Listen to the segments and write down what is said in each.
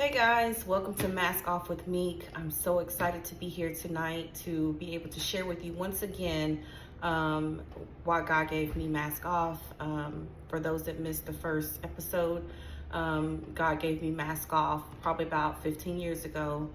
Hey guys, welcome to Mask Off with Meek. I'm so excited to be here tonight to be able to share with you once again why God gave me Mask Off. For those that missed the first episode, God gave me Mask Off probably about 15 years ago.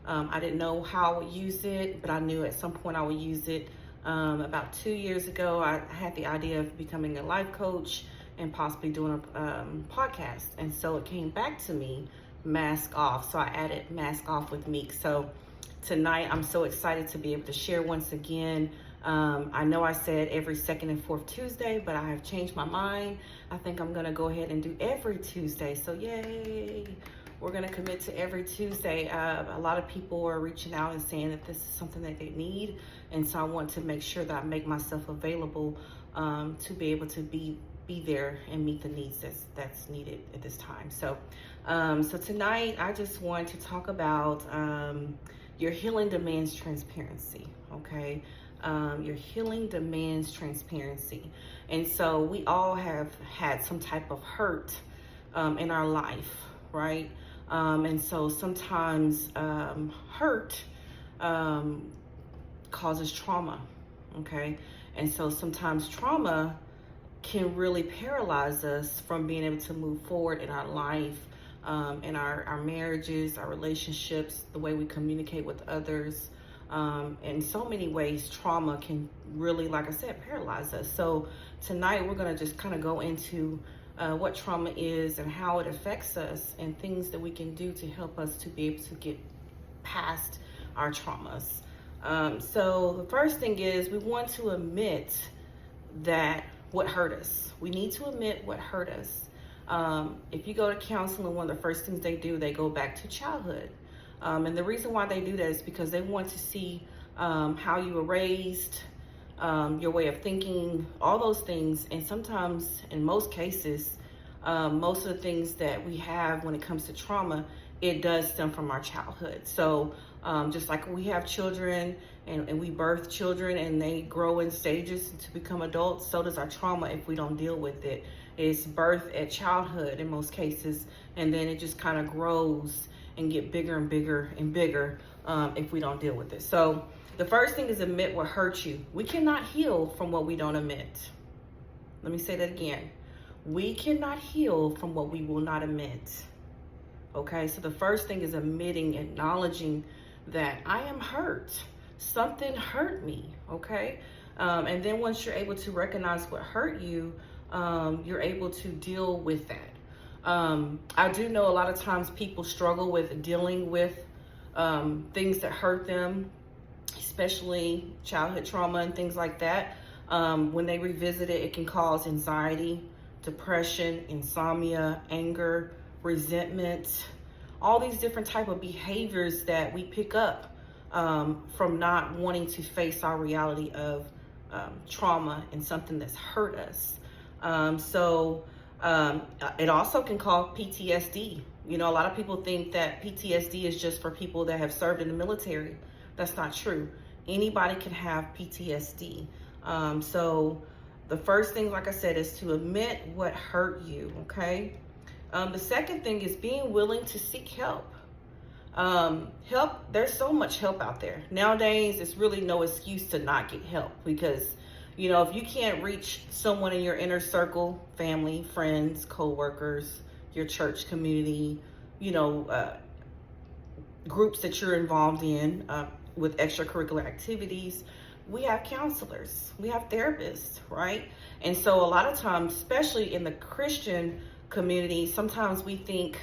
I didn't know how I would use it, but I knew at some point I would use it. About 2 years ago, I had the idea of becoming a life coach and possibly doing a podcast. And so it came back to me, Mask Off. So I added Mask Off with Meek. So tonight I'm so excited to be able to share once again. I know I said every second and fourth Tuesday, but I have changed my mind. I think I'm gonna go ahead and do every Tuesday. So yay, we're gonna commit to every Tuesday. A lot of people are reaching out and saying that this is something that they need. And so I want to make sure that I make myself available to be able to be there and meet the needs that's needed at this time. So tonight I just want to talk about your healing demands transparency. Okay, your healing demands transparency. And so we all have had some type of hurt in our life, right? And so sometimes hurt causes trauma. Okay, and so sometimes trauma can really paralyze us from being able to move forward in our life, in our marriages, our relationships, the way we communicate with others. In so many ways, trauma can really, like I said, paralyze us. So tonight we're going to just kind of go into what trauma is and how it affects us and things that we can do to help us to be able to get past our traumas. So the first thing is we want to admit that what hurt us. We need to admit what hurt us. If you go to counseling, one of the first things they do, they go back to childhood. And the reason why they do that is because they want to see how you were raised, your way of thinking, all those things. And sometimes, in most cases, most of the things that we have when it comes to trauma, it does stem from our childhood. So just like we have children and we birth children and they grow in stages to become adults, so does our trauma if we don't deal with it. It's birth at childhood in most cases, and then it just kind of grows and get bigger and bigger and bigger if we don't deal with it. So the first thing is admit what hurt you. We cannot heal from what we don't admit. Let me say that again. We cannot heal from what we will not admit. Okay, so the first thing is admitting, acknowledging that I am hurt. Something hurt me, okay? And then once you're able to recognize what hurt you, you're able to deal with that. I do know a lot of times people struggle with dealing with things that hurt them, especially childhood trauma and things like that. When they revisit it, it can cause anxiety, depression, insomnia, anger, resentment, all these different type of behaviors that we pick up from not wanting to face our reality of trauma and something that's hurt us. It also can cause PTSD. You know, a lot of people think that PTSD is just for people that have served in the military. That's not true. Anybody can have PTSD. So the first thing, like I said, is to admit what hurt you, okay? The second thing is being willing to seek help. There's so much help out there. Nowadays, it's really no excuse to not get help because, you know, if you can't reach someone in your inner circle, family, friends, co-workers, your church community, you know, groups that you're involved in with extracurricular activities, we have counselors, we have therapists, right? And so a lot of times, especially in the Christian community, sometimes we think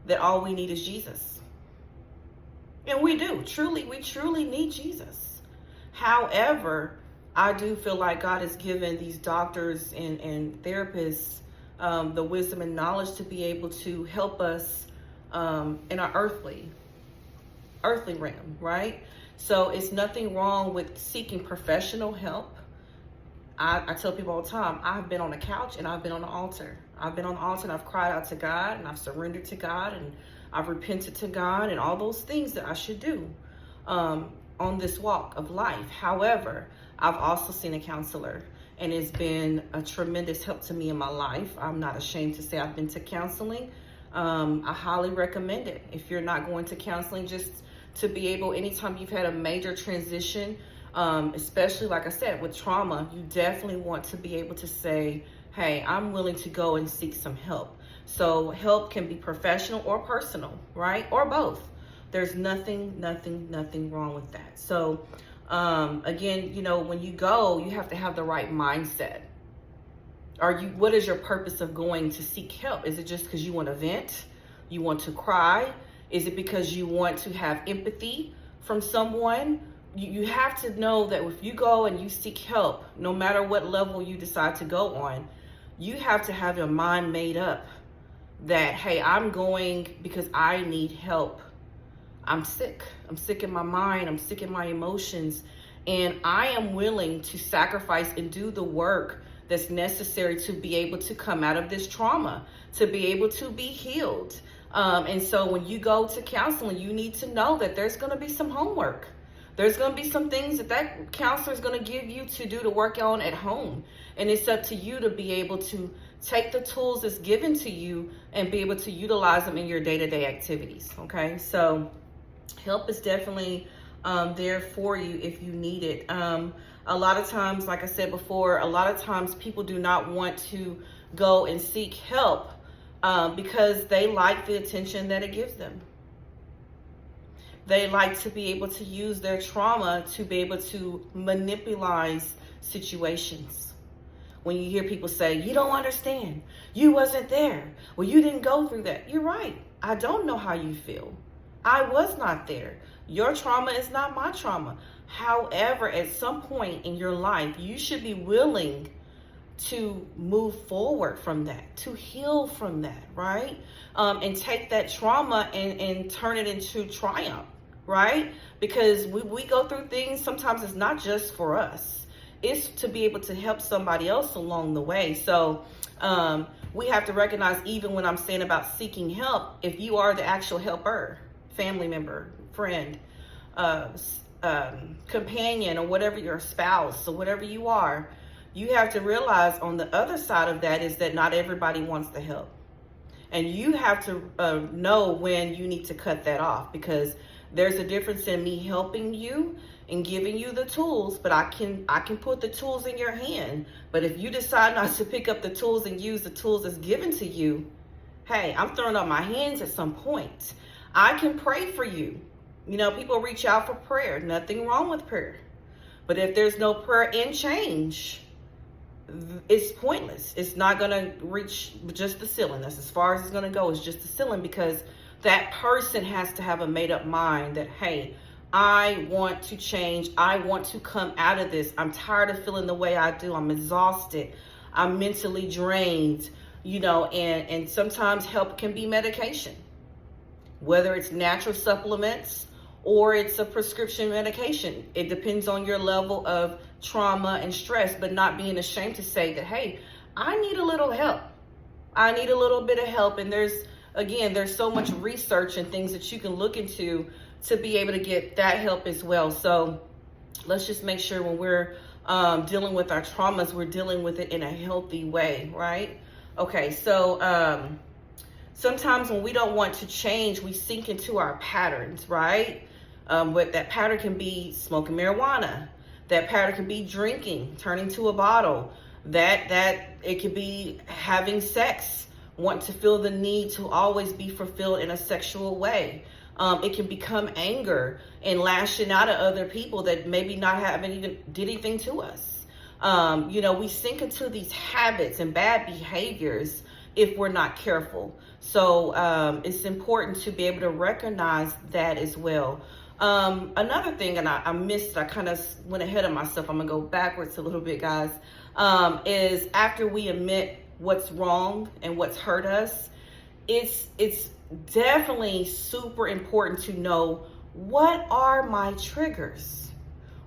that all we need is Jesus. And we do. We truly need Jesus. However, I do feel like God has given these doctors and therapists the wisdom and knowledge to be able to help us in our earthly realm, right? So it's nothing wrong with seeking professional help. I tell people all the time, I've been on the couch and I've been on the altar. I've been on the altar and I've cried out to God and I've surrendered to God and I've repented to God and all those things that I should do on this walk of life. However, I've also seen a counselor and it's been a tremendous help to me in my life. I'm not ashamed to say I've been to counseling. I highly recommend it. If you're not going to counseling, just to be able, anytime you've had a major transition, especially like I said, with trauma, you definitely want to be able to say, hey, I'm willing to go and seek some help. So help can be professional or personal, right? Or both. There's nothing wrong with that. So again, when you go, you have to have the right mindset. What is your purpose of going to seek help? Is it just because you want to vent? You want to cry? Is it because you want to have empathy from someone? You have to know that if you go and you seek help, no matter what level you decide to go on, you have to have your mind made up that, hey, I'm going because I need help. I'm sick. I'm sick in my mind. I'm sick in my emotions. And I am willing to sacrifice and do the work that's necessary to be able to come out of this trauma, to be able to be healed. And so when you go to counseling, you need to know that there's going to be some homework. There's going to be some things that counselor is going to give you to do to work on at home. And it's up to you to be able to take the tools that's given to you and be able to utilize them in your day-to-day activities. Okay, so help is definitely there for you if you need it. A lot of times, like I said before, a lot of times people do not want to go and seek help because they like the attention that it gives them. They like to be able to use their trauma to be able to manipulate situations. When you hear people say, you don't understand, you wasn't there, well, you didn't go through that. You're right. I don't know how you feel. I was not there. Your trauma is not my trauma. However, at some point in your life, you should be willing to move forward from that, to heal from that, right? And take that trauma and turn it into triumph, right? Because we go through things, sometimes it's not just for us. It's to be able to help somebody else along the way. So we have to recognize, even when I'm saying about seeking help, if you are the actual helper, family member, friend, companion, or whatever, your spouse, or whatever you are, you have to realize on the other side of that is that not everybody wants the help. And you have to know when you need to cut that off, because there's a difference in me helping you and giving you the tools, but I can put the tools in your hand. But if you decide not to pick up the tools and use the tools that's given to you, hey, I'm throwing up my hands at some point. I can pray for you. People reach out for prayer. Nothing wrong with prayer. But if there's no prayer and change, it's pointless. It's not going to reach just the ceiling. That's as far as it's going to go. It's just the ceiling, because that person has to have a made up mind that, hey, I want to change. I want to come out of this. I'm tired of feeling the way I do. I'm exhausted. I'm mentally drained, and sometimes help can be medication, whether it's natural supplements or it's a prescription medication. It depends on your level of trauma and stress, but not being ashamed to say that, hey, I need a little help. I need a little bit of help. And there's so much research and things that you can look into to be able to get that help as well. So let's just make sure when we're dealing with our traumas, we're dealing with it in a healthy way, right? Okay, so sometimes when we don't want to change, we sink into our patterns, right? What that pattern can be smoking marijuana. That pattern can be drinking, turning to a bottle. That it could be having sex, want to feel the need to always be fulfilled in a sexual way. It can become anger and lashing out at other people that maybe haven't even did anything to us. We sink into these habits and bad behaviors if we're not careful. So it's important to be able to recognize that as well. Another thing, and I missed, I kind of went ahead of myself. I'm gonna go backwards a little bit, guys, is after we admit what's wrong and what's hurt us, it's definitely super important to know, what are my triggers?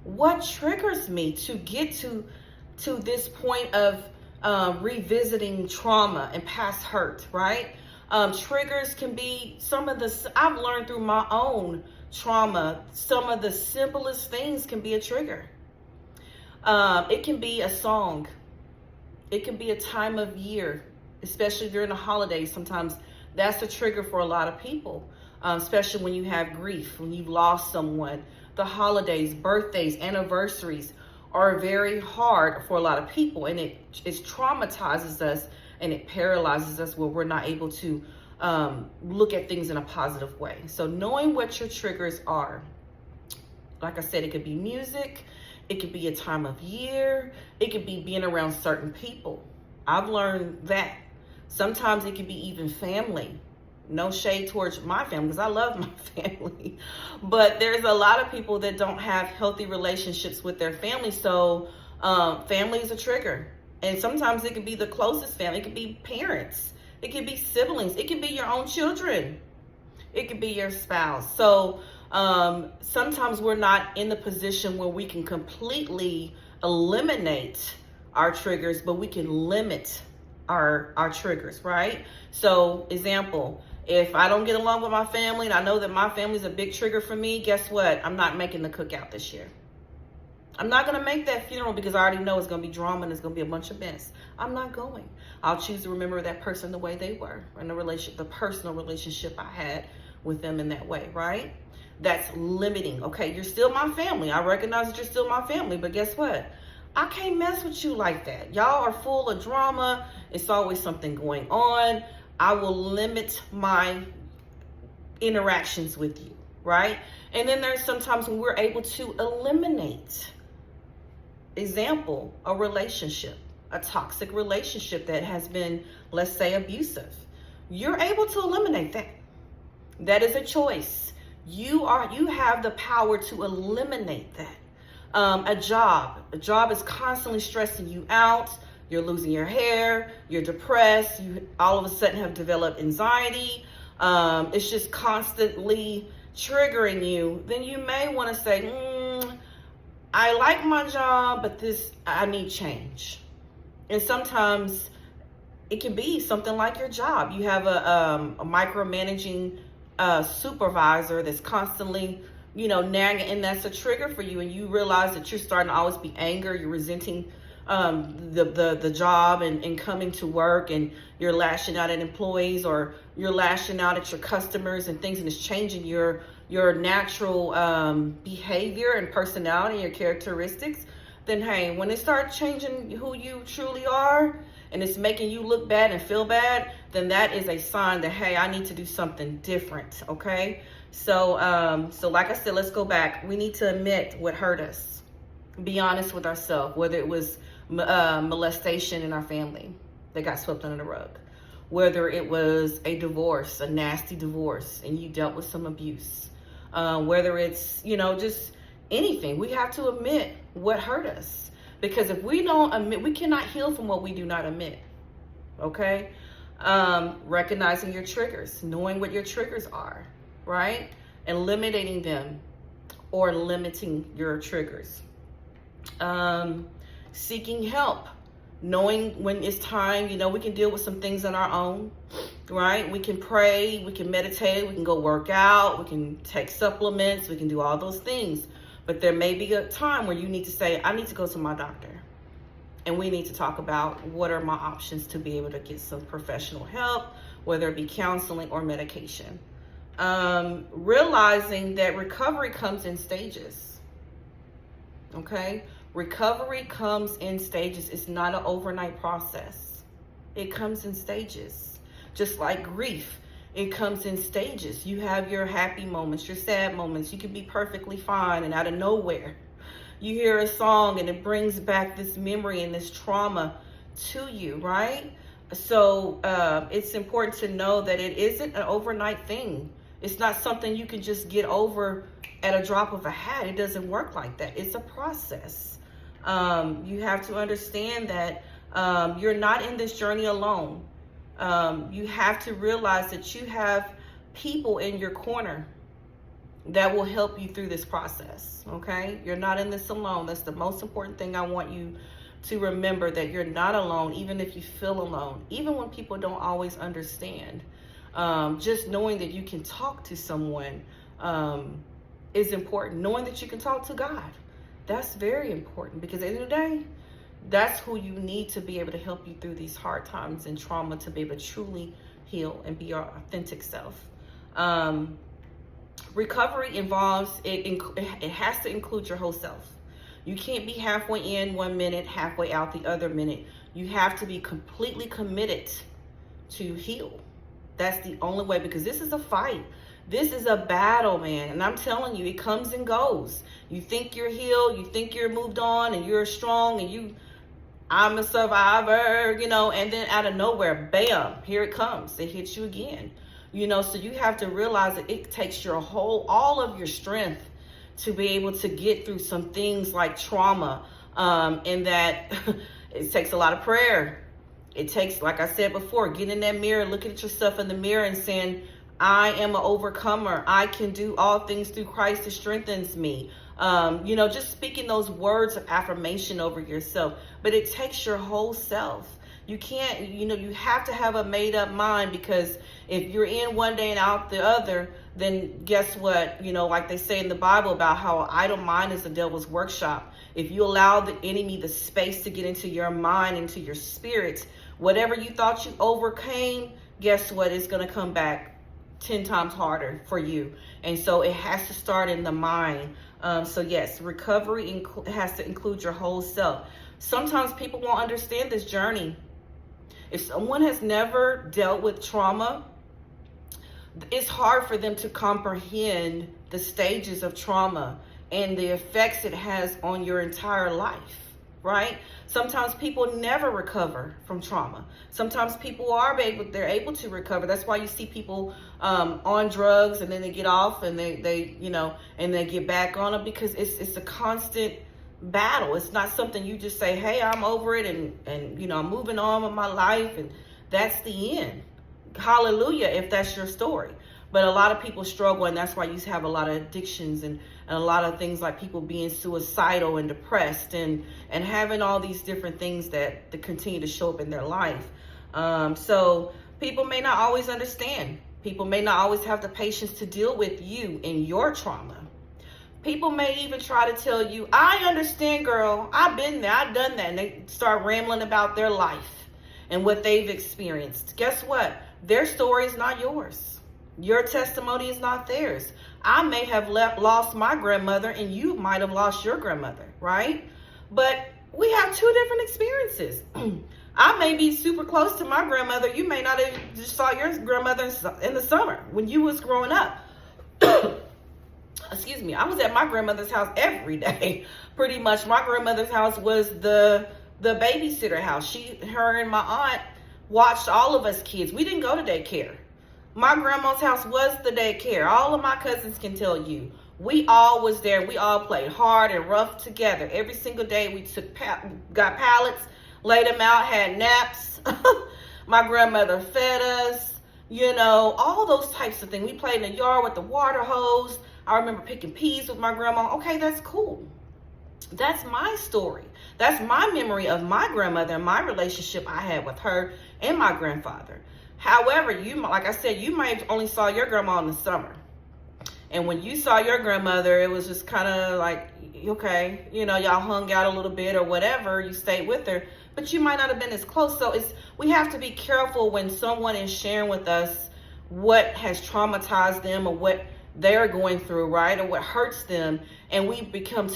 What triggers me to get to this point of revisiting trauma and past hurt, right? Triggers can be I've learned through my own trauma, some of the simplest things can be a trigger. It can be a song. It can be a time of year, especially during the holidays. Sometimes That's a trigger for a lot of people, especially when you have grief, when you've lost someone. The holidays, birthdays, anniversaries are very hard for a lot of people, and it traumatizes us and it paralyzes us where we're not able to look at things in a positive way. So knowing what your triggers are, like I said, it could be music, it could be a time of year, it could be being around certain people. I've learned that. Sometimes it could be even family. No shade towards my family, because I love my family. But there's a lot of people that don't have healthy relationships with their family. So family is a trigger. And sometimes it could be the closest family. It could be parents. It could be siblings. It could be your own children. It could be your spouse. So sometimes we're not in the position where we can completely eliminate our triggers, but we can limit our triggers, right? So example, if I don't get along with my family and I know that my family is a big trigger for me, guess what? I'm not making the cookout this year. I'm not going to make that funeral because I already know it's going to be drama and it's going to be a bunch of mess. I'm not going. I'll choose to remember that person the way they were, and the personal relationship I had with them in that way, right? That's limiting. Okay, you're still my family. I recognize that you're still my family, but guess what? I can't mess with you like that. Y'all are full of drama. It's always something going on. I will limit my interactions with you, right? And then there's sometimes when we're able to eliminate. Example, a relationship, a toxic relationship that has been, let's say, abusive. You're able to eliminate that. That is a choice. You have the power to eliminate that. A job is constantly stressing you out. You're losing your hair. You're depressed. You all of a sudden have developed anxiety. It's just constantly triggering you. Then you may want to say, I like my job, but I need change. And sometimes it can be something like your job. You have a micromanaging supervisor that's constantly, nagging, and that's a trigger for you. And you realize that you're starting to always be angry. You're resenting the job and coming to work, and you're lashing out at employees, or you're lashing out at your customers and things, and it's changing your natural behavior and personality, your characteristics. Then hey, when it starts changing who you truly are and it's making you look bad and feel bad, then that is a sign that, hey, I need to do something different. Okay, so like I said, let's go back. We need to admit what hurt us, be honest with ourselves, whether it was molestation in our family that got swept under the rug, whether it was a divorce, a nasty divorce, and you dealt with some abuse, whether it's, just anything. We have to admit what hurt us, because if we don't admit, we cannot heal from what we do not admit. Okay? Recognizing your triggers, knowing what your triggers are, right? Eliminating them or limiting your triggers. Seeking help, knowing when it's time. We can deal with some things on our own, right? We can pray, we can meditate, we can go work out, we can take supplements, we can do all those things. But there may be a time where you need to say, I need to go to my doctor. And we need to talk about what are my options to be able to get some professional help, whether it be counseling or medication. Realizing that recovery comes in stages. Okay? Recovery comes in stages. It's not an overnight process. It comes in stages. Just like grief, it comes in stages. You have your happy moments, your sad moments. You can be perfectly fine, and out of nowhere, you hear a song and it brings back this memory and this trauma to you, right? So it's important to know that it isn't an overnight thing. It's not something you can just get over at a drop of a hat. It doesn't work like that. It's a process. You have to understand that you're not in this journey alone. You have to realize that you have people in your corner that will help you through this process. Okay? You're not in this alone. That's the most important thing I want you to remember, that you're not alone, even if you feel alone, even when people don't always understand. Just knowing that you can talk to someone is important. Knowing that you can talk to God, that's very important, because at the end of the day, that's who you need to be able to help you through these hard times and trauma, to be able to truly heal and be our authentic self. Recovery involves, it has to include your whole self. You can't be halfway in one minute, halfway out the other minute. You have to be completely committed to heal. That's the only way, because this is a fight. This is a battle, man. And I'm telling you, it comes and goes. You think you're healed, you think you're moved on, and you're strong, and I'm a survivor, and then out of nowhere, bam, here it comes. It hits you again. So you have to realize that it takes all of your strength to be able to get through some things like trauma, and that it takes a lot of prayer. It takes, like I said before, getting in that mirror, looking at yourself in the mirror and saying, I am an overcomer. I can do all things through Christ that strengthens me. Just speaking those words of affirmation over yourself. But it takes your whole self. You can't, you have to have a made up mind, because if you're in one day and out the other, then guess what? Like they say in the Bible about how an idle mind is the devil's workshop. If you allow the enemy the space to get into your mind, into your spirit, whatever you thought you overcame, guess what? It's going to come back 10 times harder for you. And so it has to start in the mind. So yes, recovery has to include your whole self. Sometimes people won't understand this journey. If someone has never dealt with trauma, it's hard for them to comprehend the stages of trauma and the effects it has on your entire life, right? Sometimes people never recover from trauma. Sometimes people they're able to recover. That's why you see people on drugs, and then they get off, and they and they get back on them, because it's a constant battle. It's not something you just say, hey, I'm over it, and I'm moving on with my life, and that's the end. Hallelujah, if that's your story. But a lot of people struggle, and that's why you have a lot of addictions and a lot of things like people being suicidal and depressed and having all these different things that continue to show up in their life. So people may not always understand. People may not always have the patience to deal with you and your trauma. People may even try to tell you, I understand, girl, I've been there, I've done that. And they start rambling about their life and what they've experienced. Guess what? Their story is not yours. Your testimony is not theirs. I may have lost my grandmother, and you might have lost your grandmother, right? But we have two different experiences. I may be super close to my grandmother. You may not have just saw your grandmother in the summer when you was growing up. Excuse me. I was at my grandmother's house every day. Pretty much my grandmother's house was the babysitter house. Her and my aunt watched all of us kids. We didn't go to daycare. My grandma's house was the daycare. All of my cousins can tell you. We all was there. We all played hard and rough together. Every single day we got pallets, laid them out, had naps. My grandmother fed us, all those types of things. We played in the yard with the water hose. I remember picking peas with my grandma. Okay, that's cool. That's my story. That's my memory of my grandmother and my relationship I had with her and my grandfather. However, like I said, you might have only saw your grandma in the summer. And when you saw your grandmother, it was just kind of like, okay, y'all hung out a little bit or whatever, you stayed with her, but you might not have been as close. So we have to be careful when someone is sharing with us what has traumatized them or what they're going through, right? Or what hurts them. And we become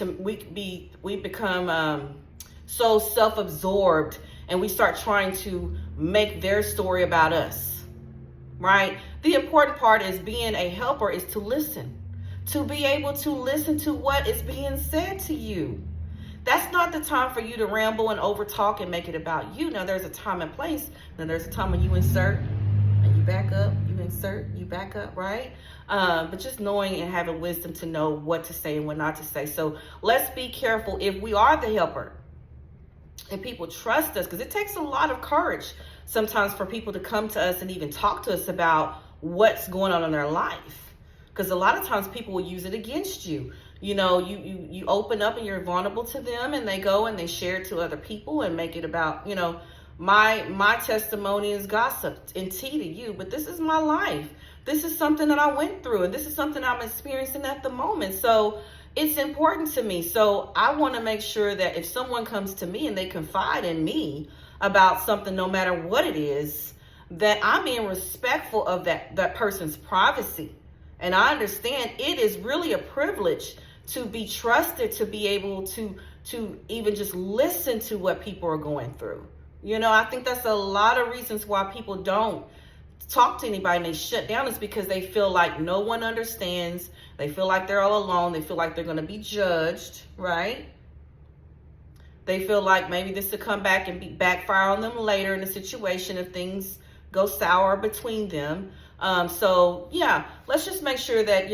so self-absorbed, and we start trying to make their story about us, right? The important part is being a helper is to listen, to be able to listen to what is being said to you. That's not the time for you to ramble and over talk and make it about you. Now there's a time and place. Now there's a time when you insert and you back up, you insert, you back up, right? But just knowing and having wisdom to know what to say and what not to say. So let's be careful if we are the helper and people trust us, because it takes a lot of courage sometimes for people to come to us and even talk to us about what's going on in their life. Because a lot of times people will use it against you. You open up and you're vulnerable to them, and they go and they share it to other people and make it about, my testimony is gossip and tea to you, but this is my life. This is something that I went through, and this is something I'm experiencing at the moment. So it's important to me. So I want to make sure that if someone comes to me and they confide in me about something, no matter what it is, that I'm being respectful of that person's privacy. And I understand it is really a privilege to be trusted, to be able to even just listen to what people are going through. You know, I think that's a lot of reasons why people don't talk to anybody and they shut down, is because they feel like no one understands. They feel like they're all alone. They feel like they're going to be judged, right? They feel like maybe this will come back and backfire on them later in a situation if things go sour between them. So yeah, let's just make sure that,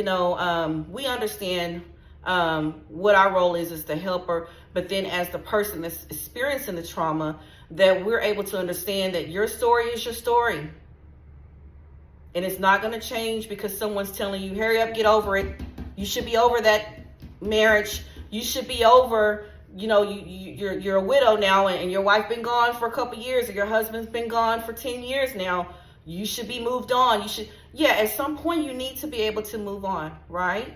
we understand what our role is as the helper, but then as the person that's experiencing the trauma, that we're able to understand that your story is your story. And it's not going to change because someone's telling you, hurry up, get over it. You should be over that marriage. You should be over, you're a widow now, and your wife been gone for a couple years, or your husband's been gone for 10 years now. You should be moved on. At some point you need to be able to move on, right?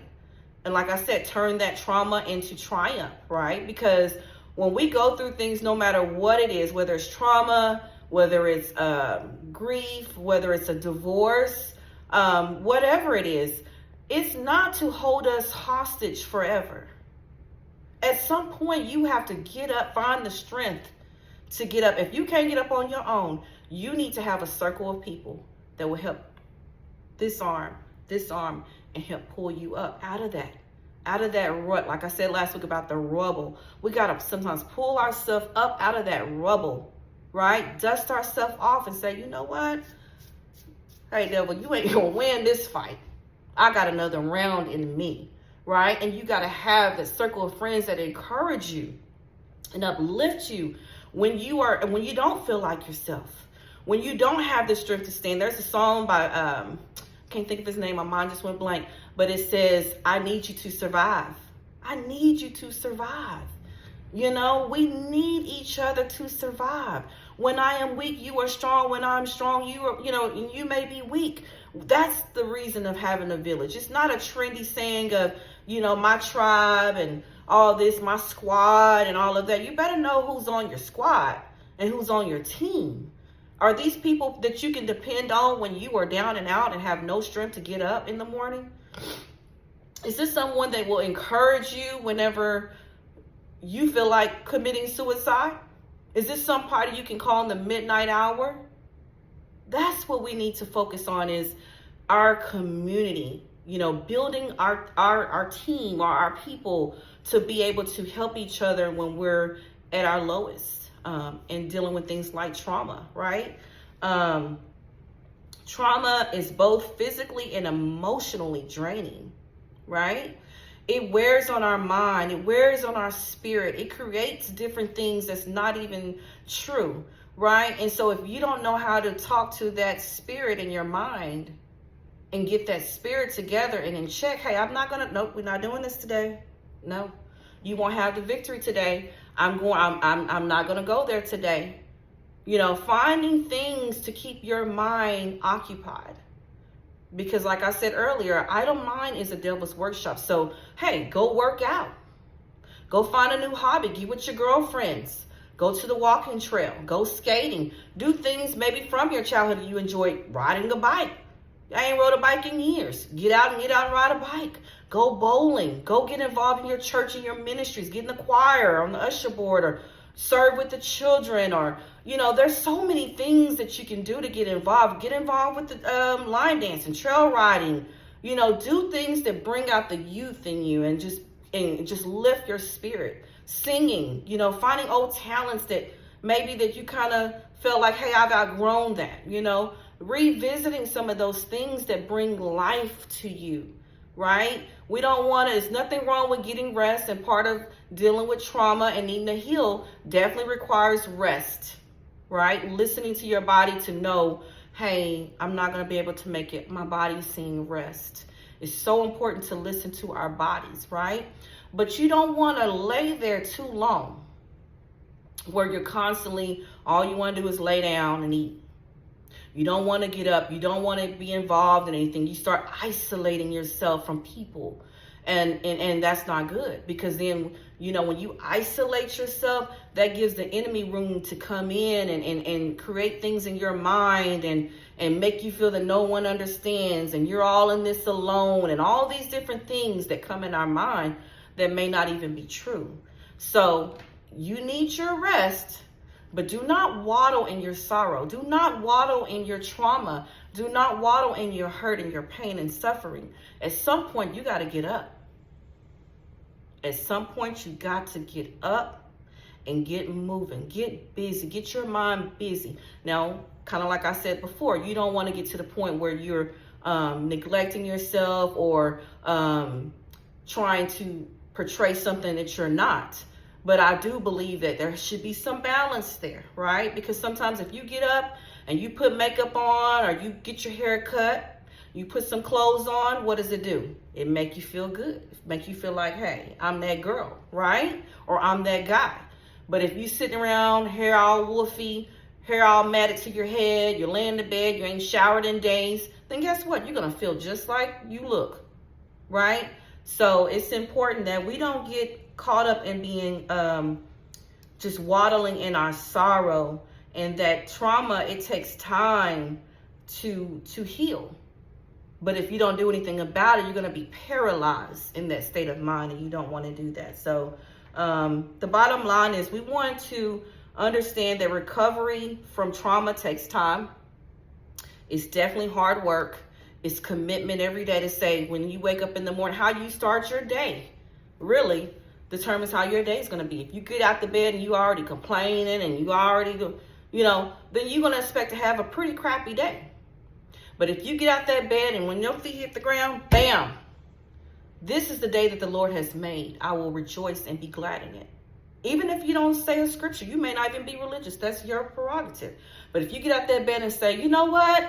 And like I said, turn that trauma into triumph, right? Because when we go through things, no matter what it is, whether it's trauma, whether it's grief, whether it's a divorce, whatever it is, it's not to hold us hostage forever. At some point, you have to get up, find the strength to get up. If you can't get up on your own, you need to have a circle of people that will help disarm, and help pull you up out of that rut. Like I said last week about the rubble, we got to sometimes pull ourselves up out of that rubble, right? Dust ourselves off and say, you know what? Hey, devil, you ain't gonna win this fight. I got another round in me, right? And you got to have that circle of friends that encourage you and uplift you when you don't feel like yourself, when you don't have the strength to stand. There's a song by, can't think of his name, my mind just went blank, but it says, I need you to survive. I need you to survive. We need each other to survive. When I am weak, you are strong. When I'm strong, you may be weak. That's the reason of having a village. It's not a trendy saying of, my tribe and all this, my squad and all of that. You better know who's on your squad and who's on your team. Are these people that you can depend on when you are down and out and have no strength to get up in the morning? Is this someone that will encourage you whenever you feel like committing suicide? Is this somebody you can call in the midnight hour? That's what we need to focus on, is our community, building our team or our people to be able to help each other when we're at our lowest. And dealing with things like trauma, right? Trauma is both physically and emotionally draining, right? It wears on our mind. It wears on our spirit. It creates different things that's not even true, right? And so if you don't know how to talk to that spirit in your mind and get that spirit together and in check, hey, nope, we're not doing this today. No, you won't have the victory today. I'm not going to go there today. Finding things to keep your mind occupied. Because like I said earlier, idle mind is a devil's workshop. So, hey, go work out. Go find a new hobby. Get with your girlfriends. Go to the walking trail. Go skating. Do things maybe from your childhood you enjoyed. Riding a bike. I ain't rode a bike in years. Get out and ride a bike. Go bowling. Go get involved in your church and your ministries. Get in the choir, on the usher board, or serve with the children, or, there's so many things that you can do to get involved. Get involved with the line dancing, trail riding. Do things that bring out the youth in you and just lift your spirit. Singing, finding old talents that maybe that you kind of felt like, hey, I've outgrown that, revisiting some of those things that bring life to you, right? We don't want to, there's nothing wrong with getting rest, and part of dealing with trauma and needing to heal definitely requires rest, right? Listening to your body to know, hey, I'm not going to be able to make it. My body's seeing rest. It's so important to listen to our bodies, right? But you don't want to lay there too long where you're constantly, all you want to do is lay down and eat. You don't want to get up. You don't want to be involved in anything. You start isolating yourself from people And that's not good, because then, when you isolate yourself, that gives the enemy room to come in and create things in your mind and make you feel that no one understands and you're all in this alone, and all these different things that come in our mind that may not even be true. So you need your rest, but do not waddle in your sorrow. Do not waddle in your trauma. Do not waddle in your hurt and your pain and suffering. At some point, you got to get up. At some point, you got to get up and get moving. Get busy. Get your mind busy. Now, kind of like I said before, you don't want to get to the point where you're neglecting yourself or trying to portray something that you're not. But I do believe that there should be some balance there, right? Because sometimes if you get up and you put makeup on, or you get your hair cut, you put some clothes on, what does it do? It make you feel good. It make you feel like, hey, I'm that girl, right? Or I'm that guy. But if you sitting around, hair all woofy, hair all matted to your head, you're laying in bed, you ain't showered in days, then guess what? You're going to feel just like you look, right? So it's important that we don't get caught up in being just waddling in our sorrow, and that trauma, it takes time to heal. But if you don't do anything about it, you're going to be paralyzed in that state of mind, and you don't want to do that. So the bottom line is, we want to understand that recovery from trauma takes time. It's definitely hard work. It's commitment every day to say, when you wake up in the morning, how you start your day really determines how your day is going to be. If you get out the bed and you already complaining and you already, then you're going to expect to have a pretty crappy day. But if you get out that bed and when your feet hit the ground, bam, this is the day that the Lord has made. I will rejoice and be glad in it. Even if you don't say a scripture, you may not even be religious. That's your prerogative. But if you get out that bed and say, you know what?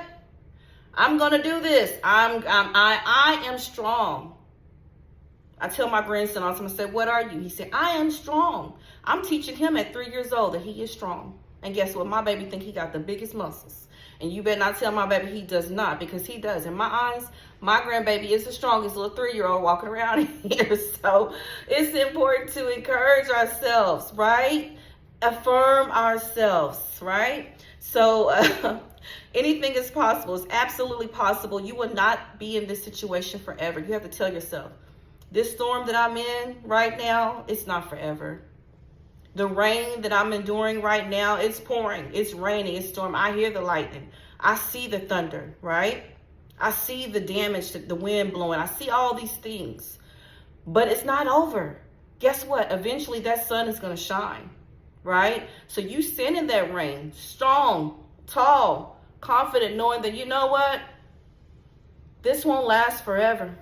I'm going to do this. I am strong. I tell my grandson all the time, I say, what are you? He said, I am strong. I'm teaching him at 3 years old that he is strong. And guess what? My baby think he got the biggest muscles. And you better not tell my baby he does not, because he does. In my eyes, my grandbaby is the strongest little 3-year-old walking around here. So it's important to encourage ourselves, right? Affirm ourselves, right? So anything is possible. It's absolutely possible. You will not be in this situation forever. You have to tell yourself, this storm that I'm in right now, it's not forever. The rain that I'm enduring right now, it's pouring, it's raining, it's storming. I hear the lightning. I see the thunder, right? I see the damage, the wind blowing. I see all these things. But it's not over. Guess what? Eventually that sun is going to shine, right? So you stand in that rain, strong, tall, confident, knowing that, you know what? This won't last forever.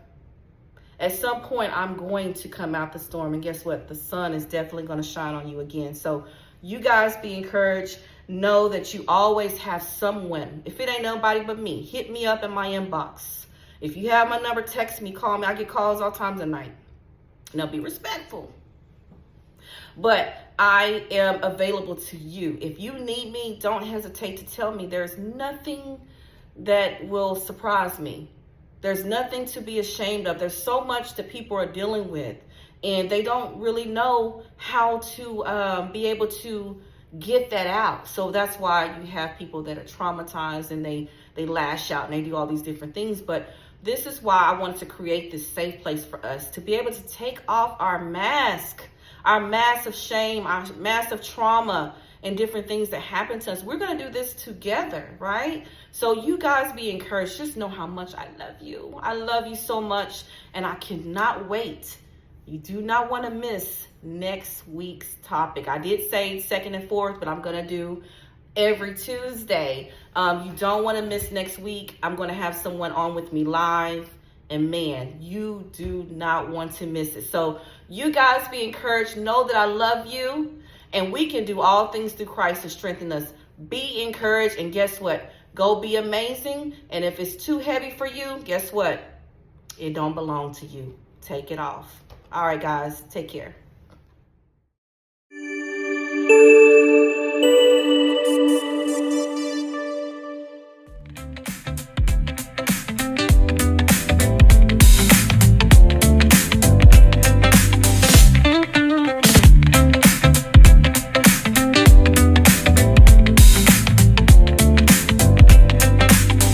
At some point, I'm going to come out the storm. And guess what? The sun is definitely going to shine on you again. So you guys be encouraged. Know that you always have someone. If it ain't nobody but me, hit me up in my inbox. If you have my number, text me, call me. I get calls all times of night. Now be respectful. But I am available to you. If you need me, don't hesitate to tell me. There's nothing that will surprise me. There's nothing to be ashamed of. There's so much that people are dealing with, and they don't really know how to be able to get that out. So that's why you have people that are traumatized and they lash out and they do all these different things. But this is why I wanted to create this safe place for us to be able to take off our mask of shame, our mask of trauma, and different things that happen to us. We're going to do this together, right? So you guys be encouraged. Just know how much I love you. I love you so much, and I cannot wait. You do not want to miss next week's topic. I did say second and fourth, but I'm going to do every Tuesday. You don't want to miss next week. I'm going to have someone on with me live, and man, you do not want to miss it. So you guys be encouraged. Know that I love you. And we can do all things through Christ to strengthen us. Be encouraged, and guess what? Go be amazing. And if it's too heavy for you, guess what? It don't belong to you. Take it off. All right, guys. Take care.